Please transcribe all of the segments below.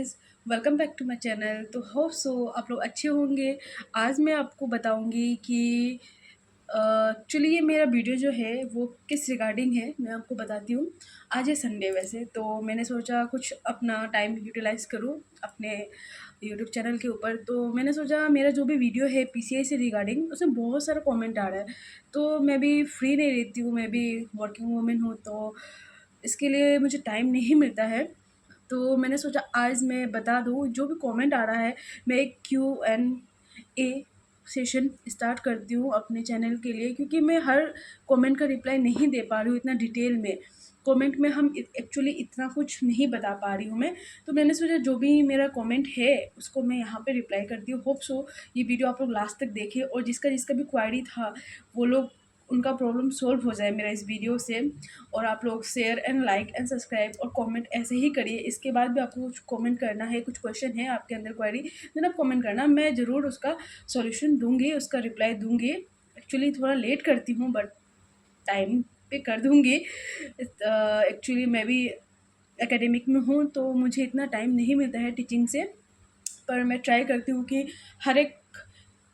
Guys, welcome back to my channel. तो hope so आप लोग अच्छे होंगे। आज मैं आपको बताऊंगी कि एक्चुअली ये मेरा वीडियो जो है वो किस रिगार्डिंग है, मैं आपको बताती हूँ। आज है संडे वैसे, तो मैंने सोचा कुछ अपना टाइम यूटिलाइज़ करूँ अपने यूट्यूब चैनल के ऊपर। तो मैंने सोचा मेरा जो भी वीडियो है पीसीआई से रिगार्डिंग, उसमें बहुत सारा कमेंट आ रहा है। तो मैं भी फ्री नहीं रहती हूँ, मैं भी वर्किंग वूमेन हूँ, तो इसके लिए मुझे टाइम नहीं मिलता है। तो मैंने सोचा आज मैं बता दूँ जो भी कमेंट आ रहा है। मैं एक Q&A सेशन स्टार्ट करती हूँ अपने चैनल के लिए, क्योंकि मैं हर कमेंट का रिप्लाई नहीं दे पा रही हूँ इतना डिटेल में। कमेंट में हम एक्चुअली इतना कुछ नहीं बता पा रही हूँ मैं। तो मैंने सोचा जो भी मेरा कमेंट है उसको मैं यहाँ पे रिप्लाई करती हूँ। होप सो ये वीडियो आप लोग लास्ट तक देखें, और जिसका जिसका भी क्वारी था वो लोग उनका प्रॉब्लम सॉल्व हो जाए मेरा इस वीडियो से। और आप लोग share and like and subscribe और कमेंट ऐसे ही करिए। इसके बाद भी आपको कुछ कमेंट करना है, कुछ क्वेश्चन है आपके अंदर क्वेरी, देन आप कमेंट करना, मैं ज़रूर उसका सॉल्यूशन दूंगी, उसका रिप्लाई दूंगी। एक्चुअली थोड़ा लेट करती हूँ बट टाइम पे कर दूंगी। एक्चुअली मैं भी एकेडमिक में हूँ, तो मुझे इतना टाइम नहीं मिलता है टीचिंग से, पर मैं ट्राई करती हूँ कि हर एक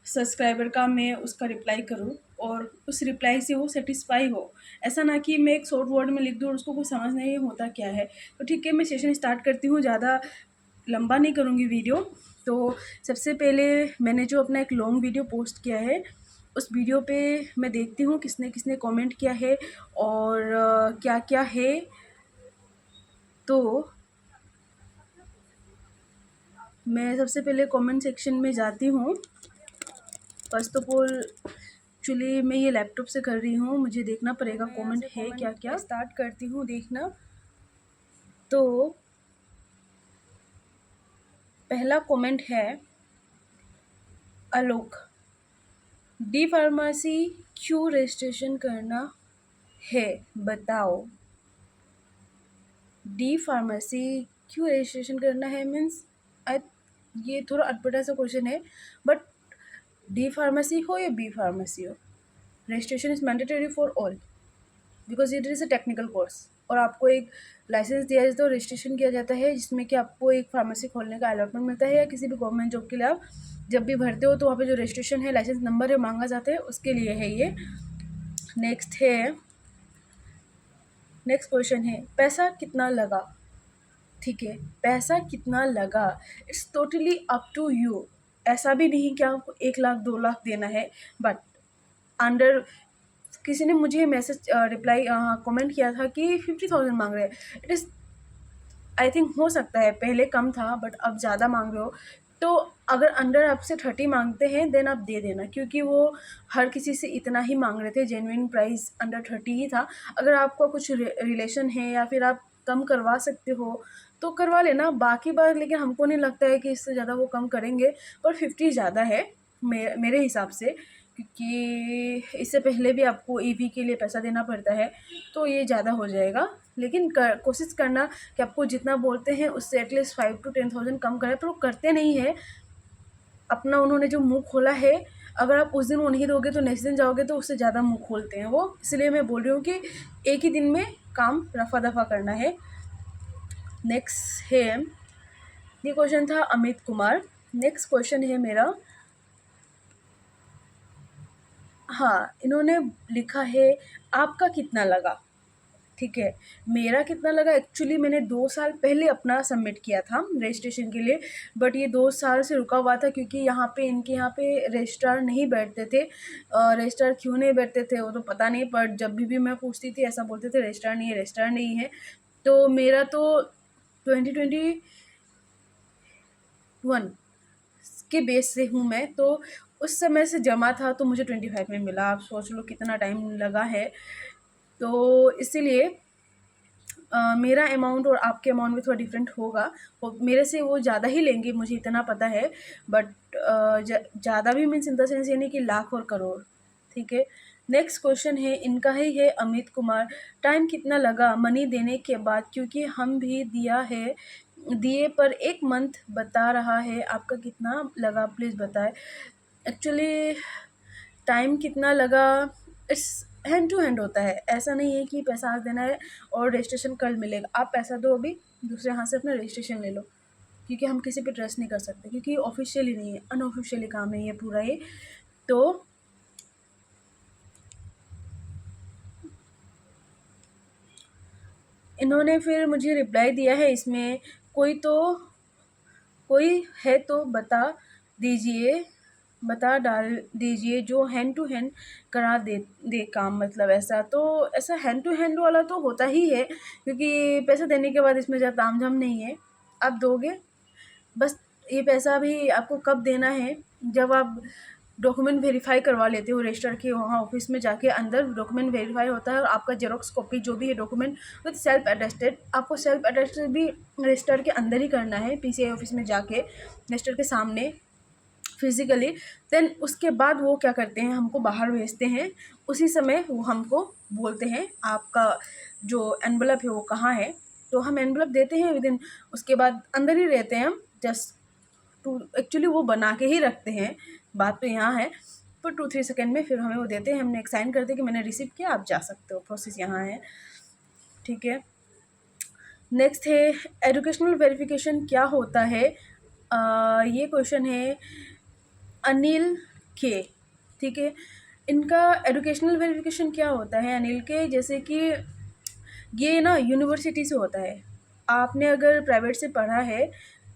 सब्सक्राइबर का मैं उसका रिप्लाई करूँ और उस रिप्लाई से वो सेटिस्फाई हो। ऐसा ना कि मैं एक शॉर्ट वर्ड में लिख दूँ और उसको कुछ समझ नहीं होता क्या है। तो ठीक है, मैं सेशन स्टार्ट करती हूँ, ज़्यादा लंबा नहीं करूँगी वीडियो। तो सबसे पहले मैंने जो अपना एक लॉन्ग वीडियो पोस्ट किया है, उस वीडियो पे मैं देखती हूँ किसने किसने कमेंट किया है और क्या क्या है। तो मैं सबसे पहले कमेंट सेक्शन में जाती हूँ। फर्स्ट ऑफ ऑल एक्चुअली मैं ये लैपटॉप से कर रही हूँ, मुझे देखना पड़ेगा कमेंट है क्या क्या। स्टार्ट करती हूँ देखना। तो पहला कमेंट है आलोक, डी फार्मेसी क्यों रजिस्ट्रेशन करना है बताओ। डी फार्मेसी क्यों रजिस्ट्रेशन करना है मीन्स आई, ये थोड़ा अटपटा सा क्वेश्चन है। बट डी फार्मेसी हो या बी फार्मेसी हो, registration is mandatory for all because it is a technical course. और आपको एक लाइसेंस दिया जाता है, रजिस्ट्रेशन किया जाता है, जिसमें कि आपको एक फार्मेसी खोलने का अलॉटमेंट मिलता है, या किसी भी गवर्नमेंट जॉब के लिए आप जब भी भरते हो तो वहाँ पे जो रजिस्ट्रेशन है, लाइसेंस नंबर है मांगा जाता है, उसके लिए है ये। नेक्स्ट क्वेश्चन है पैसा कितना लगा। ठीक है, पैसा कितना लगा it's totally up to you. ऐसा भी नहीं कि आपको 1 लाख 2 लाख देना है, बट अंडर किसी ने मुझे मैसेज रिप्लाई कमेंट किया था कि 50,000 मांग रहे हैं। इट इज़ आई थिंक हो सकता है पहले कम था बट अब ज़्यादा मांग रहे हो। तो अगर अंडर आपसे 30 मांगते हैं देन आप दे देना, क्योंकि वो हर किसी से इतना ही मांग रहे थे, जेन्युइन प्राइस अंडर 30 ही था। अगर आपका कुछ रिलेशन है या फिर आप कम करवा सकते हो तो करवा लेना, बाकी बात। लेकिन हमको नहीं लगता है कि इससे ज़्यादा वो कम करेंगे, पर 50 ज़्यादा है मेरे हिसाब से, क्योंकि इससे पहले भी आपको ईवी के लिए पैसा देना पड़ता है, तो ये ज़्यादा हो जाएगा। लेकिन कोशिश करना कि आपको जितना बोलते हैं उससे एटलीस्ट 5 to 10,000 कम करें, पर वो करते नहीं है। अपना उन्होंने जो मुंह खोला है, अगर आप उस दिन वो नहीं दोगे तो नेक्स्ट दिन जाओगे तो उससे ज़्यादा मुंह खोलते हैं वो। इसलिए मैं बोल रही हूँ कि एक ही दिन में काम रफा दफा करना है। नेक्स्ट है, ये क्वेश्चन था अमित कुमार। नेक्स्ट क्वेश्चन है मेरा, हाँ, इन्होंने लिखा है आपका कितना लगा। ठीक है, मेरा कितना लगा, एक्चुअली मैंने 2 साल पहले अपना सबमिट किया था रजिस्ट्रेशन के लिए, बट ये 2 साल से रुका हुआ था क्योंकि यहाँ पे इनके यहाँ पे रजिस्ट्रार नहीं बैठते थे। रजिस्ट्रार क्यों नहीं बैठते थे वो तो पता नहीं, पर जब भी मैं पूछती थी ऐसा बोलते थे रजिस्ट्रार नहीं है, रजिस्ट्रार नहीं है। तो मेरा तो 2021 के बेस से हूँ मैं, तो उस समय से जमा था तो मुझे 25 में मिला। आप सोच लो कितना टाइम लगा है। तो इसीलिए मेरा अमाउंट और आपके अमाउंट में थोड़ा डिफरेंट होगा। मेरे से वो ज़्यादा ही लेंगे, मुझे इतना पता है। बट ज़्यादा भी मीन्स इन द सेंस ये नहीं कि लाख और करोड़। ठीक है, नेक्स्ट क्वेश्चन है, इनका ही है अमित कुमार, टाइम कितना लगा मनी देने के बाद, क्योंकि हम भी दिया है, दिए पर 1 मंथ बता रहा है, आपका कितना लगा प्लीज़ बताएं। एक्चुअली टाइम कितना लगा इट्स हैंड टू हैंड होता है, ऐसा नहीं है कि पैसा आज देना है और रजिस्ट्रेशन कल मिलेगा। आप पैसा दो, अभी दूसरे हाथ से अपना रजिस्ट्रेशन ले लो। क्योंकि हम किसी पे ट्रस्ट नहीं कर सकते, क्योंकि ऑफिशियली नहीं है, अनऑफिशियली काम है ये पूरा ये। तो इन्होंने फिर मुझे रिप्लाई दिया है इसमें, कोई है तो बता डाल दीजिए जो हैंड टू हैंड करा दे काम, मतलब ऐसा। तो ऐसा हैंड टू हैंड वाला तो होता ही है, क्योंकि पैसा देने के बाद इसमें ज़्यादा तामझाम नहीं है, आप दोगे बस। ये पैसा भी आपको कब देना है, जब आप डॉक्यूमेंट वेरीफाई करवा लेते हो रजिस्टर के वहाँ ऑफिस में जाके, अंदर डॉक्यूमेंट वेरीफाई होता है और आपका जेरोक्स कॉपी जो भी है डॉक्यूमेंट विद सेल्फ अटेस्टेड, आपको सेल्फ अटेस्टेड भी रजिस्टर के अंदर ही करना है, पीसीआई ऑफिस में जाके रजिस्टर के सामने फिजिकली। देन उसके बाद वो क्या करते हैं, हमको बाहर भेजते हैं। उसी समय वो हमको बोलते हैं आपका जो एनवलप है वो कहाँ है, तो हम एनवलप देते हैं विदिन, उसके बाद अंदर ही रहते हैं हम, जस्ट टू एक्चुअली वो बना के ही रखते हैं, बात तो यहाँ है, पर 2-3 सेकेंड में फिर हमें वो देते हैं, हमने एक साइन कर दिया कि मैंने रिसीव किया, आप जा सकते हो, प्रोसेस यहाँ है, ठीक है। नेक्स्ट है एजुकेशनल वेरिफिकेशन क्या होता है। ये क्वेश्चन है अनिल के, ठीक है। इनका एजुकेशनल वेरिफिकेशन क्या होता है अनिल के, जैसे कि ये ना यूनिवर्सिटी से होता है। आपने अगर प्राइवेट से पढ़ा है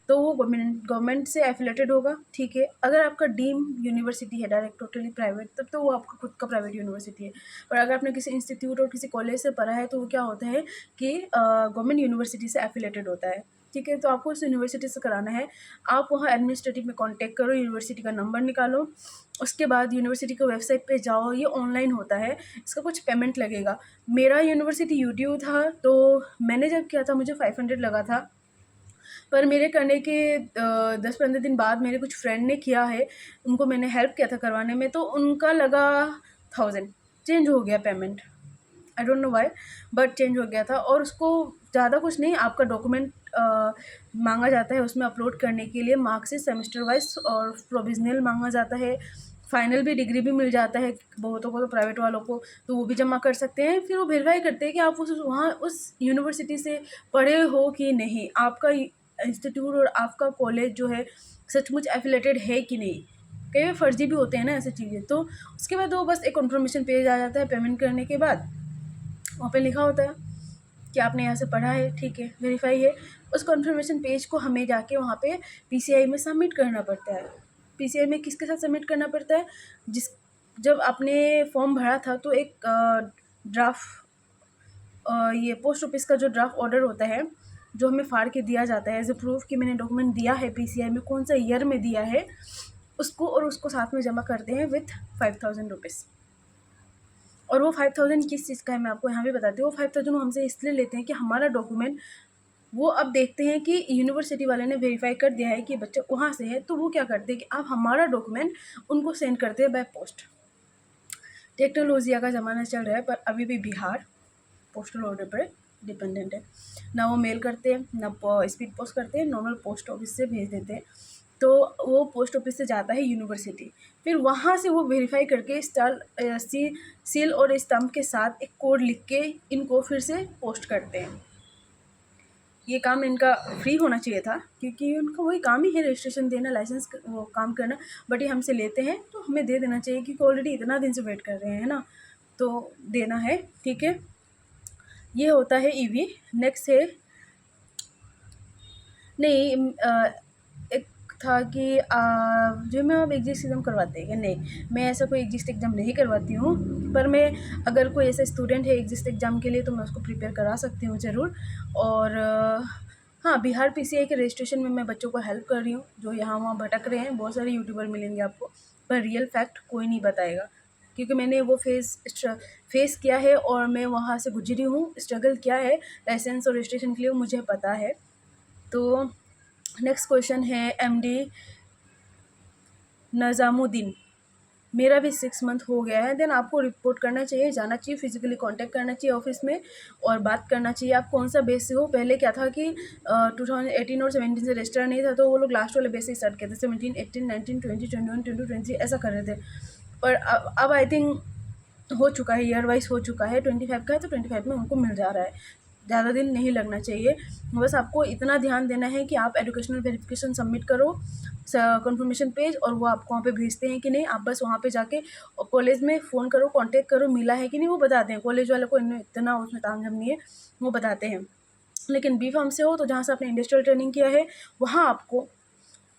तो वो गवर्नमेंट से एफिलेटेड होगा, ठीक है। अगर आपका डीम यूनिवर्सिटी है डायरेक्ट टोटली प्राइवेट, तब तो वो आपका खुद का प्राइवेट यूनिवर्सिटी है। पर अगर आपने किसी इंस्टीट्यूट और किसी कॉलेज से पढ़ा है तो वो क्या होता है कि गवर्नमेंट यूनिवर्सिटी से एफिलेटेड होता है, ठीक है। तो आपको उस यूनिवर्सिटी से कराना है, आप वहाँ एडमिनिस्ट्रेटिव में कांटेक्ट करो, यूनिवर्सिटी का नंबर निकालो, उसके बाद यूनिवर्सिटी के वेबसाइट पे जाओ, ये ऑनलाइन होता है, इसका कुछ पेमेंट लगेगा। मेरा यूनिवर्सिटी यूटीयू था, तो मैंने जब किया था मुझे 500 लगा था, पर मेरे करने के 10-15 दिन बाद मेरे कुछ फ्रेंड ने किया है, उनको मैंने हेल्प किया था करवाने में, तो उनका लगा 1000, चेंज हो गया payment, I don't know why, but change हो गया था। और उसको ज़्यादा कुछ नहीं, आपका डॉक्यूमेंट मांगा जाता है उसमें अपलोड करने के लिए, मार्कशीट सेमेस्टर वाइज और प्रोविजनल मांगा जाता है, फाइनल भी, डिग्री भी मिल जाता है बहुतों को, तो प्राइवेट वालों को तो वो भी जमा कर सकते हैं। फिर वो वेरीफाई करते हैं कि आप वहाँ उस यूनिवर्सिटी से पढ़े हो कि नहीं, आपका इंस्टीट्यूट और आपका कॉलेज जो है सचमुच एफिलेटेड है कि नहीं। कई बार फर्जी भी होते हैं ना ऐसी चीज़ें। तो उसके बाद वो बस एक कन्फर्मेशन पेज आ जाता है पेमेंट करने के बाद, वहाँ पे लिखा होता है कि आपने यहाँ से पढ़ा है, ठीक है, वेरीफाई है। उस कन्फर्मेशन पेज को हमें जाके वहाँ पे पीसीआई में सबमिट करना पड़ता है। पीसीआई में किसके साथ सबमिट करना पड़ता है, जब आपने फॉर्म भरा था तो एक ड्राफ्ट, ये पोस्ट ऑफिस का जो ड्राफ्ट ऑर्डर होता है जो हमें फाड़ के दिया जाता है एज ए प्रूफ कि मैंने डॉक्यूमेंट दिया है पीसीआई में, कौन सा ईयर में दिया है उसको, और उसको साथ में जमा करते हैं विथ 5000 रुपीज़। और वो 5000 किस चीज़ का है मैं आपको यहाँ भी बताती हूँ। वो 5000 वो हमसे इसलिए लेते हैं कि हमारा डॉक्यूमेंट वो अब देखते हैं कि यूनिवर्सिटी वाले ने वेरीफाई कर दिया है कि बच्चा वहाँ से है, तो वो क्या करते हैं कि आप हमारा डॉक्यूमेंट उनको सेंड करते हैं बाय पोस्ट। टेक्नोलॉजी का ज़माना चल रहा है, पर अभी भी बिहार पोस्टल ऑर्डर पर डिपेंडेंट है। ना वो मेल करते हैं, ना स्पीड पोस्ट करते हैं, नॉर्मल पोस्ट ऑफिस से भेज देते हैं। तो वो पोस्ट ऑफिस से जाता है यूनिवर्सिटी, फिर वहाँ से वो वेरीफाई करके सील और स्टम्प के साथ एक कोड लिख के इनको फिर से पोस्ट करते हैं। ये काम इनका फ्री होना चाहिए था, क्योंकि उनका वही काम ही है रजिस्ट्रेशन देना, लाइसेंस वो काम करना, बट ये हमसे लेते हैं तो हमें दे देना चाहिए, क्योंकि ऑलरेडी इतना दिन से वेट कर रहे हैं ना, तो देना है, ठीक है। ये होता है ईवी। नेक्स्ट है नहीं, एक था कि जो मैं अब एग्जिस्ट एग्ज़ाम करवाते हैं कि नहीं, मैं ऐसा कोई एग्जिस्ट एग्ज़ाम नहीं करवाती हूँ, पर मैं अगर कोई ऐसा स्टूडेंट है एग्जिस्ट एग्ज़ाम के लिए तो मैं उसको प्रिपेयर करा सकती हूँ ज़रूर। और हाँ, बिहार पीसीआई के रजिस्ट्रेशन में मैं बच्चों को हेल्प कर रही हूँ जो यहाँ वहाँ भटक रहे हैं। बहुत सारे यूट्यूबर मिलेंगे आपको, पर रियल फैक्ट कोई नहीं बताएगा, क्योंकि मैंने वो फेस किया है और मैं वहाँ से गुजरी हूँ, स्ट्रगल किया है लाइसेंस और रजिस्ट्रेशन के लिए, मुझे पता है। तो नेक्स्ट क्वेश्चन है एमडी नज़ामुद्दीन, मेरा भी 6 मंथ हो गया है। देन आपको रिपोर्ट करना चाहिए, जाना चाहिए, फिजिकली कांटेक्ट करना चाहिए ऑफिस में और बात करना चाहिए आप कौन सा बेस से हो। पहले क्या था कि 2018 और 17 से रजिस्टर नहीं था, तो वो लोग लास्ट वाले बेस से स्टार्ट किए थे, 17, 18, 19, 20, 21, 22, 23 ऐसा कर रहे थे। पर अब आई थिंक हो चुका है, ईयर वाइज हो चुका है, 25 का है तो 25 में उनको मिल जा रहा है। ज़्यादा दिन नहीं लगना चाहिए। बस आपको इतना ध्यान देना है कि आप एजुकेशनल वेरिफिकेशन सबमिट करो कंफर्मेशन पेज, और वो आपको वहाँ पे भेजते हैं कि नहीं। आप बस वहाँ पे जाके कॉलेज में फ़ोन करो, कांटेक्ट करो, मिला है कि नहीं, वो बताते हैं। कॉलेज वालों को इतना उसमें तामझाम नहीं है, वो बताते हैं। लेकिन बी फार्म से हो तो जहाँ से आपने इंडस्ट्रियल ट्रेनिंग किया है वहाँ आपको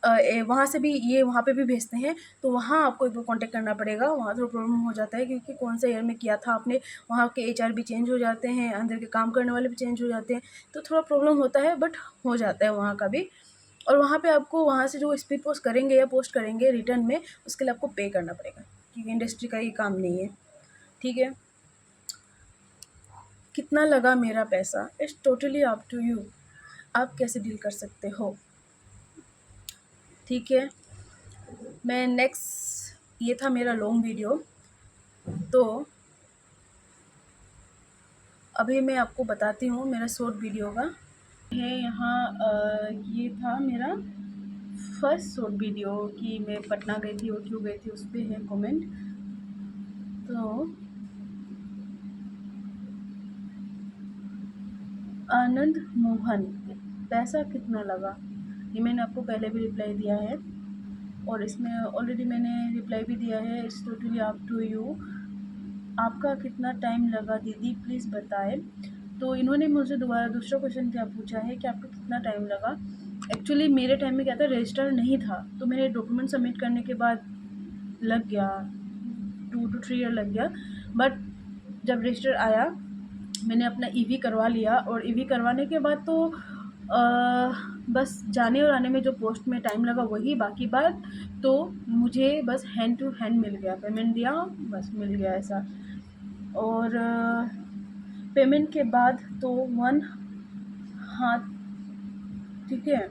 वहाँ से भी ये वहाँ पे भी भेजते हैं, तो वहाँ आपको एक बार कॉन्टेक्ट करना पड़ेगा। वहाँ थोड़ा प्रॉब्लम हो जाता है क्योंकि कौन सा ईयर में किया था आपने, वहाँ के एचआर भी चेंज हो जाते हैं, अंदर के काम करने वाले भी चेंज हो जाते हैं, तो थोड़ा प्रॉब्लम होता है, बट हो जाता है वहाँ का भी। और वहाँ पे आपको वहाँ से जो स्पीड पोस्ट करेंगे या पोस्ट करेंगे रिटर्न में, उसके लिए आपको पे करना पड़ेगा, क्योंकि इंडस्ट्री का ये काम नहीं है। ठीक है, कितना लगा मेरा पैसा, it's totally up to you, आप कैसे डील कर सकते हो। ठीक है, मैं नेक्स्ट, ये था मेरा लॉन्ग वीडियो, तो अभी मैं आपको बताती हूँ मेरा शॉर्ट वीडियो का है यहाँ। ये था मेरा फर्स्ट शॉर्ट वीडियो कि मैं पटना गई थी और क्यों गई थी, उस पर है कमेंट। तो आनंद मोहन, पैसा कितना लगा, ये मैंने आपको पहले भी रिप्लाई दिया है, और इसमें ऑलरेडी मैंने रिप्लाई भी दिया है, it's totally up to you, आपका कितना टाइम लगा दीदी प्लीज़ बताएं। तो इन्होंने मुझे दोबारा दूसरा क्वेश्चन क्या पूछा है कि आपको कितना टाइम लगा। एक्चुअली मेरे टाइम में क्या था, रजिस्टर नहीं था, तो मेरे डॉक्यूमेंट सबमिट करने के बाद लग गया 2 to 3 ईयर लग गया। बट जब रजिस्टर आया मैंने अपना ईवी करवा लिया, और ईवी करवाने के बाद तो बस जाने और आने में जो पोस्ट में टाइम लगा वही, बाकी बात तो मुझे बस हैंड टू हैंड मिल गया, पेमेंट दिया बस मिल गया ऐसा। और पेमेंट के बाद तो वन हाथ, ठीक है,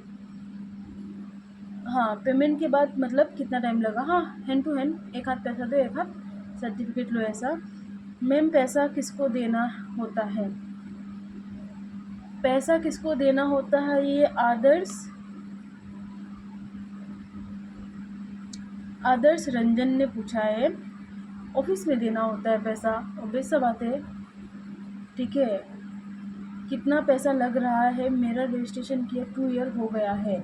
हाँ पेमेंट के बाद मतलब कितना टाइम लगा, हाँ हैंड टू हैंड, एक हाथ पैसा दो एक हाथ सर्टिफिकेट लो ऐसा। मैम पैसा किसको देना होता है, पैसा किसको देना होता है, ये आदर्श रंजन ने पूछा है। ऑफिस में देना होता है पैसा, ऑब्वियस सा बात है। ठीक है, कितना पैसा लग रहा है, मेरा रजिस्ट्रेशन किया 2 ईयर हो गया है,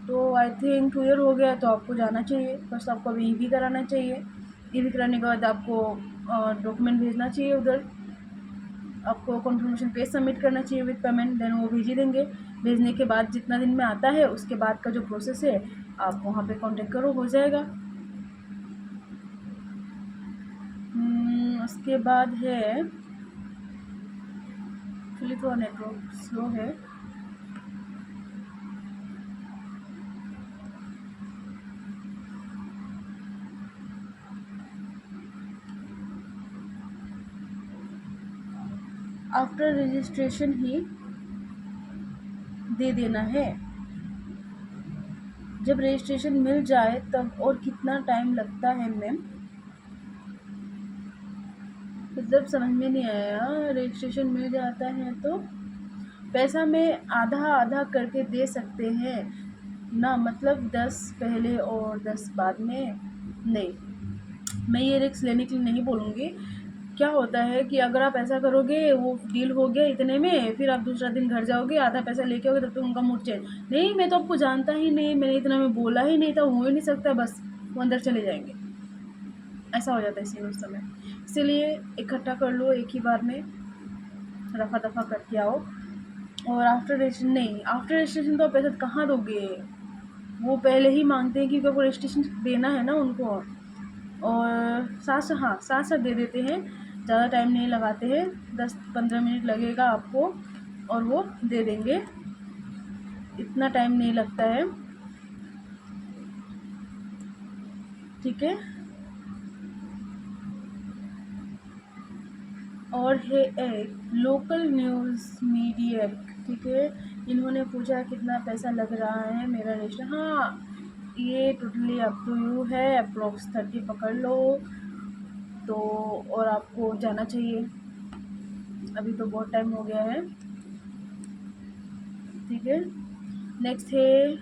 तो आई थिंक 2 ईयर हो गया तो आपको जाना चाहिए। फर्स्ट आपको अभी ईवी कराना चाहिए, ईवी कराने के बाद आपको डॉक्यूमेंट भेजना चाहिए उधर, आपको कंफर्मेशन पेज सबमिट करना चाहिए विद पेमेंट, देन वो भेज ही देंगे। भेजने के बाद जितना दिन में आता है उसके बाद का जो प्रोसेस है आप वहाँ पे कांटेक्ट करो, हो जाएगा। उसके बाद है, एक्चुअली थोड़ा नेटवर्क स्लो है, आफ्टर रजिस्ट्रेशन ही दे देना है, जब रजिस्ट्रेशन मिल जाए तब, और कितना टाइम लगता है मैम, मतलब समझ में नहीं आया। रजिस्ट्रेशन मिल जाता है तो पैसा में आधा आधा करके दे सकते हैं ना, मतलब 10 पहले और 10 बाद में, नहीं मैं ये रिस्क लेने के लिए नहीं बोलूँगी। क्या होता है कि अगर आप ऐसा करोगे, वो डील हो गया इतने में, फिर आप दूसरा दिन घर जाओगे आधा पैसा लेके आओगे, तब तक उनका मूड चेंज, नहीं मैं तो आपको जानता ही नहीं, मैंने इतना में बोला ही नहीं था, हो ही नहीं सकता, बस वो अंदर चले जाएंगे, ऐसा हो जाता है सीन उस समय। इसीलिए इकट्ठा कर लो एक ही बार में, रफा दफा करके आओ। और आफ्टर रजिस्ट्रेशन नहीं, आफ्टर रजिस्ट्रेशन तो आप पैसा कहाँ दोगे, वो पहले ही मांगते हैं क्योंकि आपको रजिस्ट्रेशन देना है ना उनको, और साथ साथ दे देते हैं, ज़्यादा टाइम नहीं लगाते हैं, 10-15 मिनट लगेगा आपको और वो दे देंगे, इतना टाइम नहीं लगता है। ठीक है, और है एक लोकल न्यूज़ मीडिया, ठीक है, इन्होंने पूछा कितना पैसा लग रहा है मेरा रजिस्टर, हाँ ये टोटली अप टू यू है, अप्रोक्स 30 पकड़ लो तो, और आपको जाना चाहिए, अभी तो बहुत टाइम हो गया है। ठीक है, नेक्स्ट है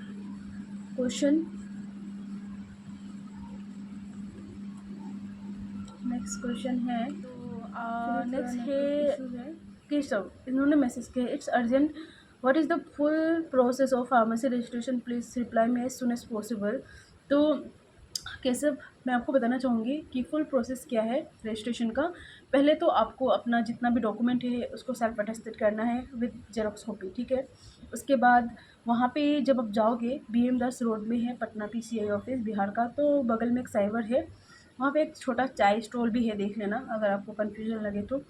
क्वेश्चन, नेक्स्ट क्वेश्चन है, तो नेक्स्ट है केशव, इन्होंने मैसेज किया, it's urgent, what is the full process of pharmacy registration, please reply me as soon as possible. तो केशव, मैं आपको बताना चाहूँगी कि फुल प्रोसेस क्या है रजिस्ट्रेशन का। पहले तो आपको अपना जितना भी डॉक्यूमेंट है उसको सेल्फ अटेस्टेड करना है विद जेरोक्स कॉपी, ठीक है। उसके बाद वहाँ पे जब आप जाओगे, BM दास रोड में है पटना PCI ऑफिस बिहार का, तो बगल में एक साइबर है, वहाँ पे एक छोटा चाय स्टॉल भी है, देख लेना अगर आपको कन्फ्यूजन लगे तो।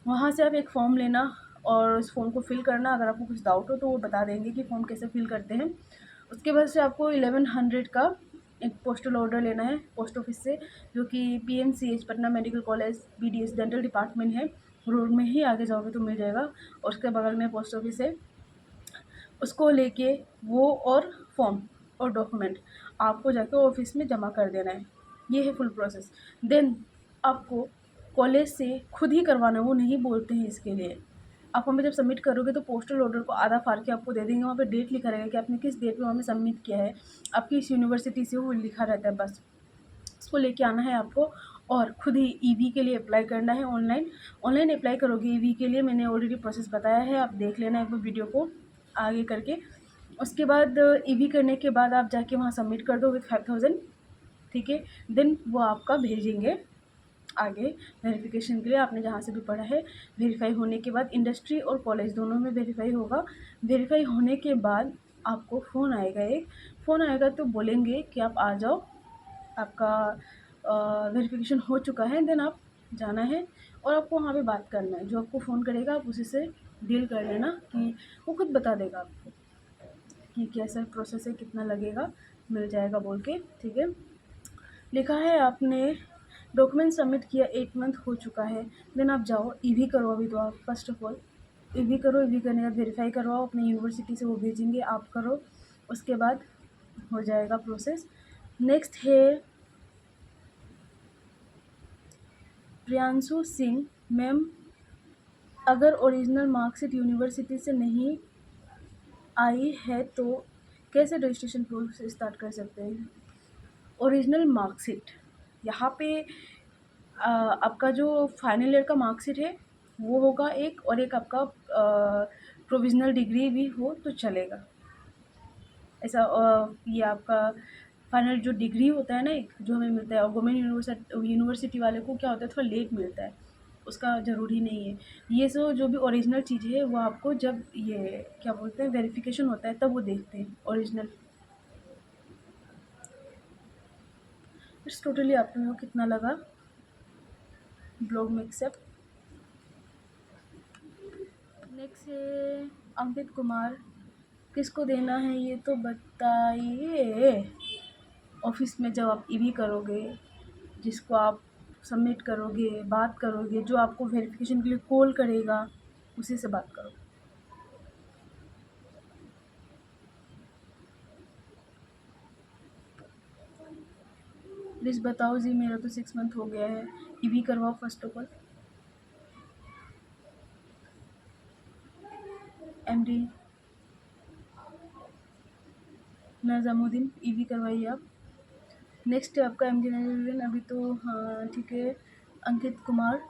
वहाँ से आप एक फॉर्म लेना और उस फॉर्म को फिल करना। अगर आपको कुछ डाउट हो तो वो बता देंगे कि फॉर्म कैसे फिल करते हैं। उसके बाद से आपको 1100 का एक पोस्टल ऑर्डर लेना है पोस्ट ऑफिस से, जो कि PMCH Patna medical college BDS dental department है, रोड में ही आगे जाओगे तो मिल जाएगा, और उसके बगल में पोस्ट ऑफिस है। उसको लेके वो और फॉर्म और डॉक्यूमेंट आपको जाके ऑफिस में जमा कर देना है। ये है फुल प्रोसेस। देन आपको कॉलेज से खुद ही करवाना है, वो नहीं बोलते हैं इसके लिए। आप हमें जब सबमिट करोगे तो पोस्टल ऑर्डर को आधा फाड़ के आपको दे देंगे, वहाँ पे डेट लिखा रहेगा कि आपने किस डेट पे वहाँ में सबमिट किया है, आपकी इस यूनिवर्सिटी से वो लिखा रहता है बस। उसको लेके आना है आपको और खुद ही EV के लिए अप्लाई करना है ऑनलाइन। ऑनलाइन अप्लाई करोगे EV के लिए, मैंने ऑलरेडी प्रोसेस बताया है, आप देख लेना एक बार वीडियो को आगे करके। उसके बाद EV करने के बाद आप जाके वहाँ सबमिट कर दो विथ 5000, ठीक है। देन वो आपका भेजेंगे आगे वेरिफिकेशन के लिए, आपने जहाँ से भी पढ़ा है। वेरीफाई होने के बाद इंडस्ट्री और कॉलेज दोनों में वेरीफाई होगा। वेरीफाई होने के बाद आपको फ़ोन आएगा, एक फ़ोन आएगा तो बोलेंगे कि आप आ जाओ, आपका वेरिफिकेशन हो चुका है। देन आप जाना है और आपको वहाँ पे बात करना है, जो आपको फ़ोन करेगा आप उसी से डील कर लेना, कि वो खुद बता देगा आपको कि कैसा प्रोसेस है, कितना लगेगा, मिल जाएगा बोल के, ठीक है। लिखा है आपने डॉक्यूमेंट सबमिट किया, 8 मंथ हो चुका है। देन आप जाओ EV करो, अभी तो आप फर्स्ट ऑफ ऑल EV करो। EV करने के बाद वेरीफाई करवाओ अपनी यूनिवर्सिटी से, वो भेजेंगे, आप करो, उसके बाद हो जाएगा प्रोसेस। नेक्स्ट है प्रियांशु सिंह, मैम अगर ओरिजिनल मार्कशीट यूनिवर्सिटी से नहीं आई है तो कैसे रजिस्ट्रेशन प्रोसेस स्टार्ट कर सकते हैं। ओरिजिनल मार्कशीट यहाँ पे आपका जो फाइनल ईयर का मार्कशीट है वो होगा एक, और एक आपका प्रोविज़नल डिग्री भी हो तो चलेगा। ऐसा ये आपका फाइनल जो डिग्री होता है ना, एक जो हमें मिलता है, और गवर्नमेंट यूनिवर्सिटी वाले को क्या होता है, थोड़ा लेट मिलता है, उसका ज़रूरी नहीं है। ये जो भी ओरिजिनल चीज़ है वो आपको जब ये क्या बोलते हैं वेरिफिकेशन होता है तब वो देखते हैं ओरिजिनल। इट्स टोटली आप लोगों को कितना लगा ब्लॉग मिक्सअप। नेक्स्ट है अंकित कुमार, किसको देना है ये तो बताइए। ऑफिस में जब आप EV करोगे, जिसको आप सबमिट करोगे, बात करोगे, जो आपको वेरिफिकेशन के लिए कॉल करेगा, उसी से बात करो। प्लीज़ बताओ जी, मेरा तो 6 मंथ हो गया है। EV करवाओ first of all. MD नज़ामुद्दीन, EV करवाइए आप। नेक्स्ट है आपका MD नज़ामुद्दीन, अभी तो हाँ ठीक है। अंकित कुमार,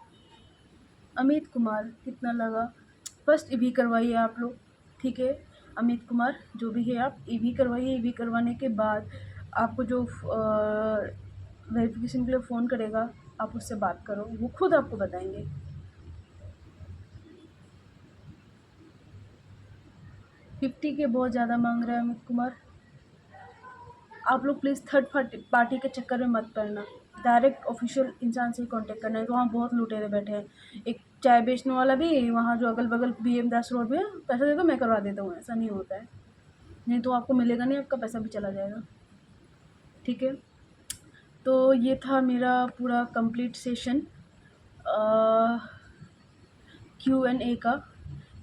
अमित कुमार, कितना लगा। फर्स्ट EV करवाइए आप लोग, ठीक है। अमित कुमार जो भी है आप EV करवाइए। EV करवाने के बाद आपको जो वेरिफिकेशन के लिए फ़ोन करेगा, आप उससे बात करो, वो खुद आपको बताएंगे। $50 के बहुत ज़्यादा मांग रहा है अमित कुमार। आप लोग प्लीज़ थर्ड पार्टी के चक्कर में मत पड़ना, डायरेक्ट ऑफिशियल इंसान से ही कॉन्टेक्ट करना है। तो वहाँ बहुत लुटेरे बैठे हैं, एक चाय बेचने वाला भी वहाँ जो अगल बगल BM दास रोड में, पैसा दे दो मैं करवा देता हूँ, ऐसा नहीं होता है। नहीं तो आपको मिलेगा नहीं, आपका पैसा भी चला जाएगा, ठीक है। तो ये था मेरा पूरा कंप्लीट सेशन Q&A का।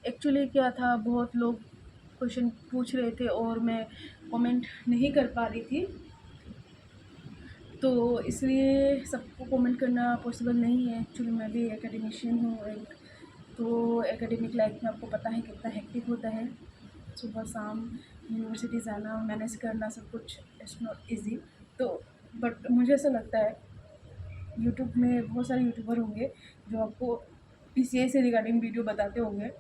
एक्चुअली क्या था, बहुत लोग क्वेश्चन पूछ रहे थे और मैं कमेंट नहीं कर पा रही थी, तो इसलिए सबको कमेंट करना पॉसिबल नहीं है। एक्चुअली मैं भी एकेडमिशियन हूँ एक, तो एकेडमिक लाइफ में आपको पता है कितना हेक्टिक होता है, सुबह शाम यूनिवर्सिटी जाना, मैनेज करना, सब कुछ इट्स नॉट ईजी। तो बट मुझे ऐसा लगता है यूट्यूब में बहुत सारे यूट्यूबर होंगे जो आपको PCA से रिगार्डिंग वीडियो बताते होंगे।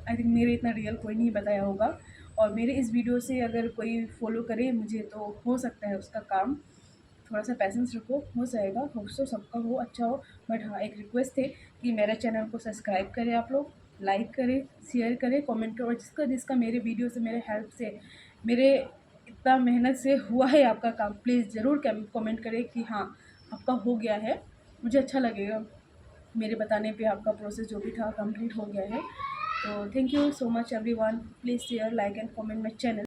आई थिंक मेरे इतना रियल कोई नहीं बताया होगा, और मेरे इस वीडियो से अगर कोई फॉलो करे मुझे तो हो सकता है उसका काम। थोड़ा सा पैसेंस रखो, हो जाएगा, हो सो सबका हो, अच्छा हो। बट हाँ, एक रिक्वेस्ट है कि मेरे चैनल को सब्सक्राइब करें आप लोग, लाइक करें, शेयर करें, कमेंट करें, और जिसका जिसका मेरे वीडियो से, मेरे हेल्प से, मेरे इतना मेहनत से हुआ है आपका काम, प्लीज़ ज़रूर कमेंट करें कि हाँ आपका हो गया है। मुझे अच्छा लगेगा मेरे बताने पे आपका प्रोसेस जो भी था कंप्लीट हो गया है। तो thank you so much everyone, please share, like and comment my channel.